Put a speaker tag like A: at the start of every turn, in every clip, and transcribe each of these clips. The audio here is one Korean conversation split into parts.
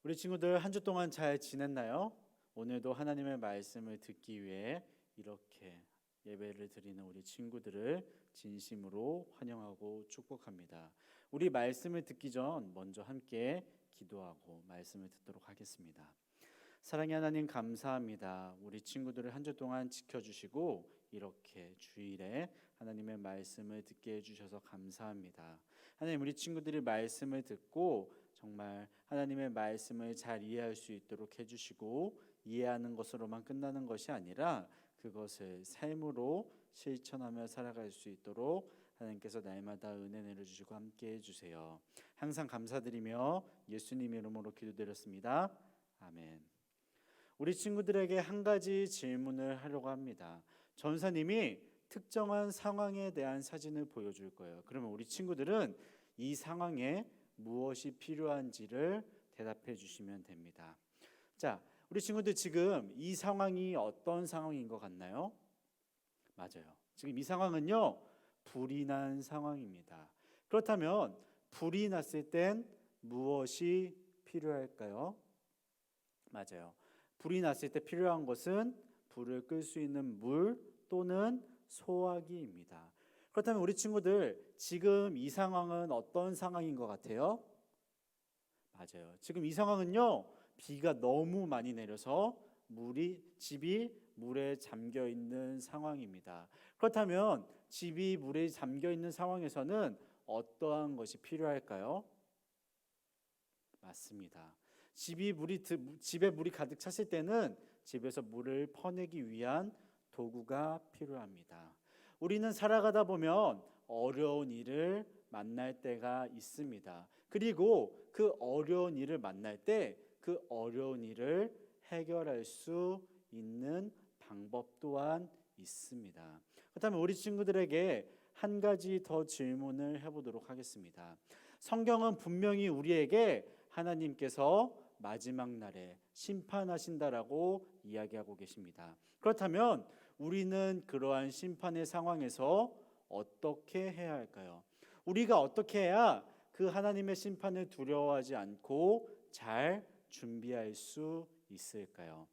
A: 우리 친구들 한 주 동안 잘 지냈나요? 오늘도 하나님의 말씀을 듣기 위해 이렇게 예배를 드리는 우리 친구들을 진심으로 환영하고 축복합니다. 우리 말씀을 듣기 전 먼저 함께 기도하고 말씀을 듣도록 하겠습니다. 사랑의 하나님 감사합니다. 우리 친구들을 한 주 동안 지켜주시고 이렇게 주일에 하나님의 말씀을 듣게 해주셔서 감사합니다. 하나님, 우리 친구들이 말씀을 듣고 정말 하나님의 말씀을 잘 이해할 수 있도록 해주시고, 이해하는 것으로만 끝나는 것이 아니라 그것을 삶으로 실천하며 살아갈 수 있도록 하나님께서 날마다 은혜 내려주시고 함께 해주세요. 항상 감사드리며 예수님 이름으로 기도드렸습니다. 아멘. 우리 친구들에게 한 가지 질문을 하려고 합니다. 전사님이 특정한 상황에 대한 사진을 보여줄 거예요. 그러면 우리 친구들은 이 상황에 무엇이 필요한지를 대답해 주시면 됩니다. 자, 우리 친구들 지금 이 상황이 어떤 상황인 것 같나요? 맞아요. 지금 이 상황은요, 불이 난 상황입니다. 그렇다면 불이 났을 땐 무엇이 필요할까요? 맞아요. 불이 났을 때 필요한 것은 불을 끌 수 있는 물 또는 소화기입니다. 그렇다면 우리 친구들 지금 이 상황은 어떤 상황인 것 같아요? 맞아요. 지금 이 상황은요, 비가 너무 많이 내려서 집이 물에 잠겨 있는 상황입니다. 그렇다면 집이 물에 잠겨 있는 상황에서는 어떠한 것이 필요할까요? 맞습니다. 집에 물이 가득 찼을 때는 집에서 물을 퍼내기 위한 도구가 필요합니다. 우리는 살아가다 보면 어려운 일을 만날 때가 있습니다. 그리고 그 어려운 일을 만날 때 그 어려운 일을 해결할 수 있는 방법 또한 있습니다. 그렇다면 우리 친구들에게 한 가지 더 질문을 해보도록 하겠습니다. 성경은 분명히 우리에게 하나님께서 마지막 날에 심판하신다라고 이야기하고 계십니다. 그렇다면 우리는 그러한 심판의 상황에서 어떻게 해야 할까요? 우리가 어떻게 해야 그 하나님의 심판을 두려워하지 않고 잘 준비할 수 있을까요?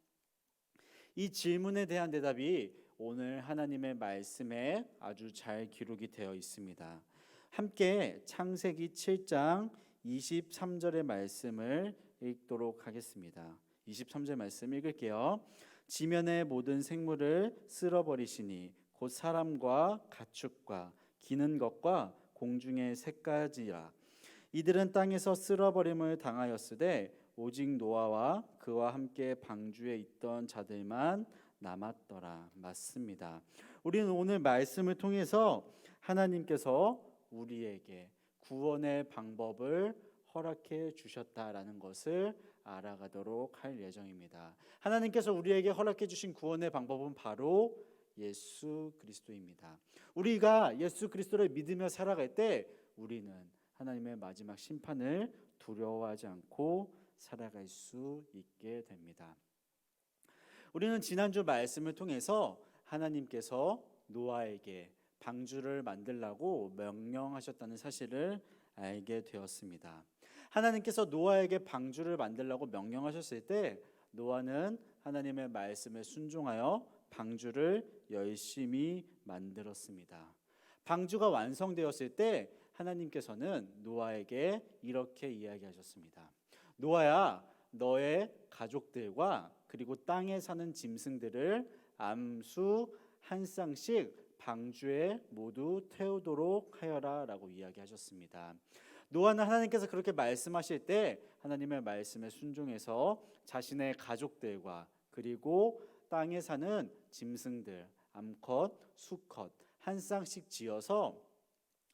A: 이 질문에 대한 대답이 오늘 하나님의 말씀에 아주 잘 기록이 되어 있습니다. 함께 창세기 7장 23절의 말씀을 읽도록 하겠습니다. 23절 말씀 읽을게요. 지면의 모든 생물을 쓸어버리시니 곧 사람과 가축과 기는 것과 공중의 새까지라. 이들은 땅에서 쓸어버림을 당하였으되 오직 노아와 그와 함께 방주에 있던 자들만 남았더라. 맞습니다. 우리는 오늘 말씀을 통해서 하나님께서 우리에게 구원의 방법을 허락해 주셨다라는 것을 알아가도록 할 예정입니다. 하나님께서 우리에게 허락해 주신 구원의 방법은 바로 예수 그리스도입니다. 우리가 예수 그리스도를 믿으며 살아갈 때 우리는 하나님의 마지막 심판을 두려워하지 않고 살아갈 수 있게 됩니다. 우리는 지난주 말씀을 통해서 하나님께서 노아에게 방주를 만들라고 명령하셨다는 사실을 알게 되었습니다. 하나님께서 노아에게 방주를 만들라고 명령하셨을 때 노아는 하나님의 말씀에 순종하여 방주를 열심히 만들었습니다. 방주가 완성되었을 때 하나님께서는 노아에게 이렇게 이야기하셨습니다. 노아야, 너의 가족들과 그리고 땅에 사는 짐승들을 암수 한 쌍씩 방주에 모두 태우도록 하여라 라고 이야기하셨습니다. 노아는 하나님께서 그렇게 말씀하실 때 하나님의 말씀에 순종해서 자신의 가족들과 그리고 땅에 사는 짐승들 암컷, 수컷 한 쌍씩 지어서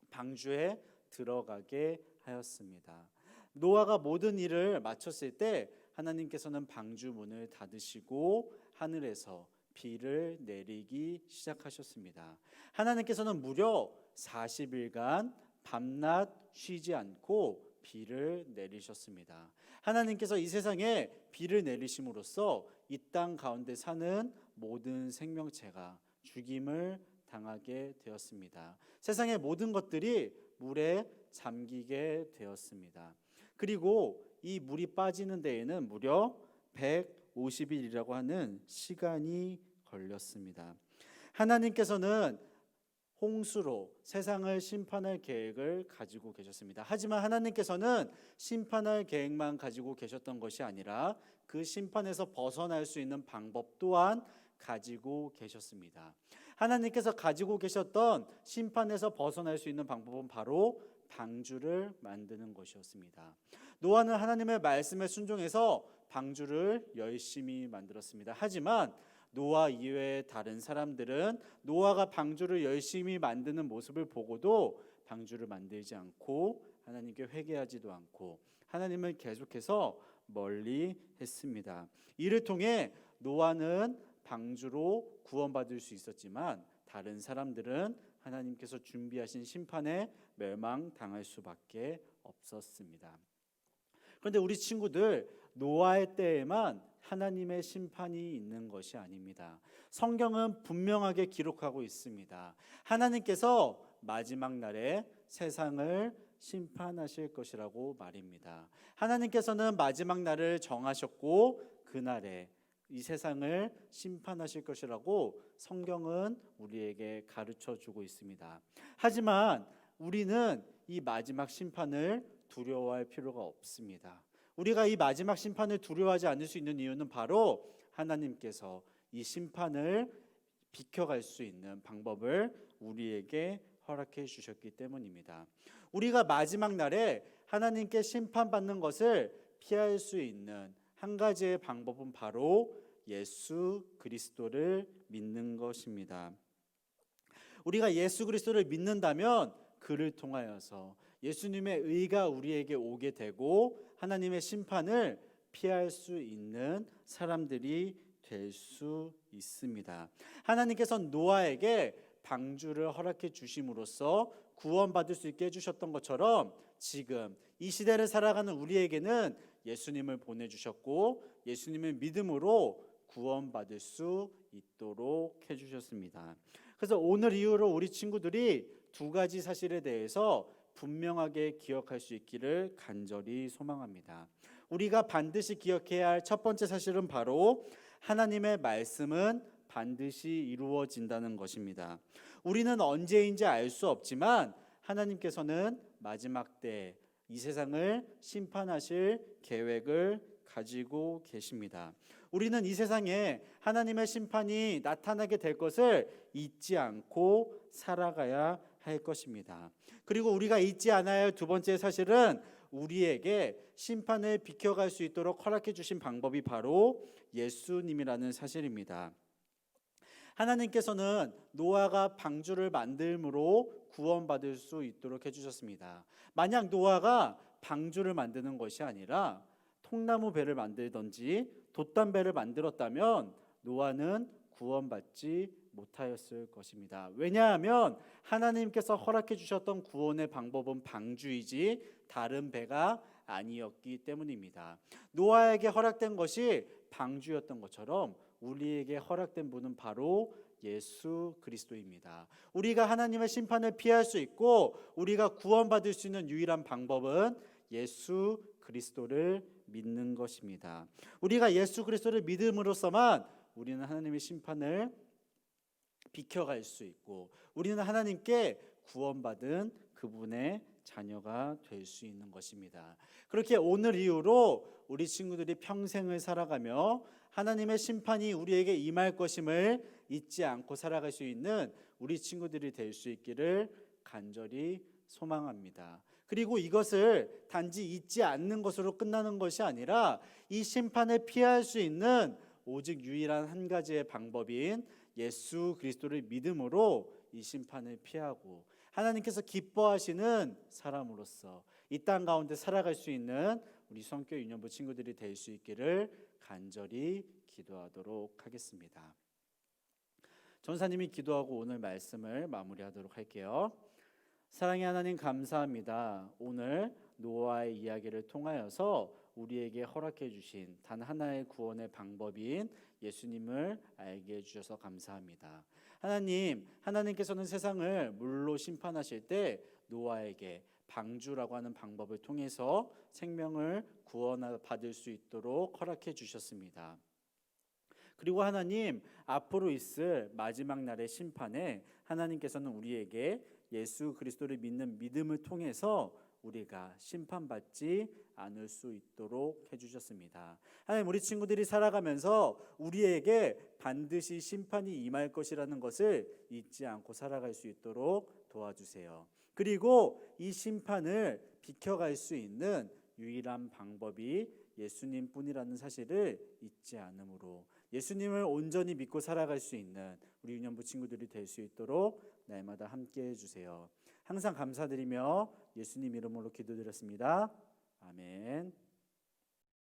A: 방주에 들어가게 하였습니다. 노아가 모든 일을 마쳤을 때 하나님께서는 방주 문을 닫으시고 하늘에서 비를 내리기 시작하셨습니다. 하나님께서는 무려 40일간 밤낮 쉬지 않고 비를 내리셨습니다. 하나님께서 이 세상에 비를 내리심으로써 이 땅 가운데 사는 모든 생명체가 죽임을 당하게 되었습니다. 세상의 모든 것들이 물에 잠기게 되었습니다. 그리고 이 물이 빠지는 데에는 무려 150일이라고 하는 시간이 걸렸습니다. 하나님께서는 홍수로 세상을 심판할 계획을 가지고 계셨습니다. 하지만 하나님께서는 심판할 계획만 가지고 계셨던 것이 아니라 그 심판에서 벗어날 수 있는 방법 또한 가지고 계셨습니다. 하나님께서 가지고 계셨던 심판에서 벗어날 수 있는 방법은 바로 방주를 만드는 것이었습니다. 노아는 하나님의 말씀에 순종해서 방주를 열심히 만들었습니다. 하지만 노아 이외의 다른 사람들은 노아가 방주를 열심히 만드는 모습을 보고도 방주를 만들지 않고 하나님께 회개하지도 않고 하나님을 계속해서 멀리 했습니다. 이를 통해 노아는 방주로 구원받을 수 있었지만 다른 사람들은 하나님께서 준비하신 심판에 멸망당할 수밖에 없었습니다. 그런데 우리 친구들, 노아의 때에만 하나님의 심판이 있는 것이 아닙니다. 성경은 분명하게 기록하고 있습니다. 하나님께서 마지막 날에 세상을 심판하실 것이라고 말입니다. 하나님께서는 마지막 날을 정하셨고 그날에 이 세상을 심판하실 것이라고 성경은 우리에게 가르쳐 주고 있습니다. 하지만 우리는 이 마지막 심판을 두려워할 필요가 없습니다. 우리가 이 마지막 심판을 두려워하지 않을 수 있는 이유는 바로 하나님께서 이 심판을 비켜갈 수 있는 방법을 우리에게 허락해 주셨기 때문입니다. 우리가 마지막 날에 하나님께 심판받는 것을 피할 수 있는 한 가지의 방법은 바로 예수 그리스도를 믿는 것입니다. 우리가 예수 그리스도를 믿는다면 그를 통하여서 예수님의 의가 우리에게 오게 되고 하나님의 심판을 피할 수 있는 사람들이 될 수 있습니다. 하나님께서는 노아에게 방주를 허락해 주심으로써 구원받을 수 있게 해주셨던 것처럼 지금 이 시대를 살아가는 우리에게는 예수님을 보내주셨고 예수님의 믿음으로 구원받을 수 있도록 해주셨습니다. 그래서 오늘 이후로 우리 친구들이 두 가지 사실에 대해서 분명하게 기억할 수 있기를 간절히 소망합니다. 우리가 반드시 기억해야 할 첫 번째 사실은 바로 하나님의 말씀은 반드시 이루어진다는 것입니다. 우리는 언제인지 알 수 없지만 하나님께서는 마지막 때 이 세상을 심판하실 계획을 가지고 계십니다. 우리는 이 세상에 하나님의 심판이 나타나게 될 것을 잊지 않고 살아가야 할 것입니다. 그리고 우리가 잊지 않아야 할 두 번째 사실은 우리에게 심판을 비켜갈 수 있도록 허락해 주신 방법이 바로 예수님이라는 사실입니다. 하나님께서는 노아가 방주를 만들므로 구원받을 수 있도록 해주셨습니다. 만약 노아가 방주를 만드는 것이 아니라 통나무 배를 만들든지 돛담배를 만들었다면 노아는 구원받지 못하였을 것입니다. 왜냐하면 하나님께서 허락해 주셨던 구원의 방법은 방주이지 다른 배가 아니었기 때문입니다. 노아에게 허락된 것이 방주였던 것처럼 우리에게 허락된 분은 바로 예수 그리스도입니다. 우리가 하나님의 심판을 피할 수 있고 우리가 구원받을 수 있는 유일한 방법은 예수 그리스도를 믿는 것입니다. 우리가 예수 그리스도를 믿음으로써만 우리는 하나님의 심판을 비켜갈 수 있고 우리는 하나님께 구원받은 그분의 자녀가 될 수 있는 것입니다. 그렇게 오늘 이후로 우리 친구들이 평생을 살아가며 하나님의 심판이 우리에게 임할 것임을 잊지 않고 살아갈 수 있는 우리 친구들이 될 수 있기를 간절히 소망합니다. 그리고 이것을 단지 잊지 않는 것으로 끝나는 것이 아니라 이 심판을 피할 수 있는 오직 유일한 한 가지의 방법인 예수 그리스도를 믿음으로 이 심판을 피하고 하나님께서 기뻐하시는 사람으로서 이 땅 가운데 살아갈 수 있는 우리 성교 유년부 친구들이 될 수 있기를 간절히 기도하도록 하겠습니다. 전사님이 기도하고 오늘 말씀을 마무리하도록 할게요. 사랑의 하나님 감사합니다. 오늘 노아의 이야기를 통하여서 우리에게 허락해 주신 단 하나의 구원의 방법인 예수님을 알게 해주셔서 감사합니다. 하나님께서는 세상을 물로 심판하실 때 노아에게 방주라고 하는 방법을 통해서 생명을 구원받을 수 있도록 허락해 주셨습니다. 그리고 하나님, 앞으로 있을 마지막 날의 심판에 하나님께서는 우리에게 예수 그리스도를 믿는 믿음을 통해서 우리가 심판받지 않을 수 있도록 해주셨습니다. 하나님, 우리 친구들이 살아가면서 우리에게 반드시 심판이 임할 것이라는 것을 잊지 않고 살아갈 수 있도록 도와주세요. 그리고 이 심판을 비켜갈 수 있는 유일한 방법이 예수님 뿐이라는 사실을 잊지 않으므로 예수님을 온전히 믿고 살아갈 수 있는 우리 유년부 친구들이 될 수 있도록 날마다 함께 해주세요. 항상 감사드리며 예수님 이름으로 기도드렸습니다. 아멘.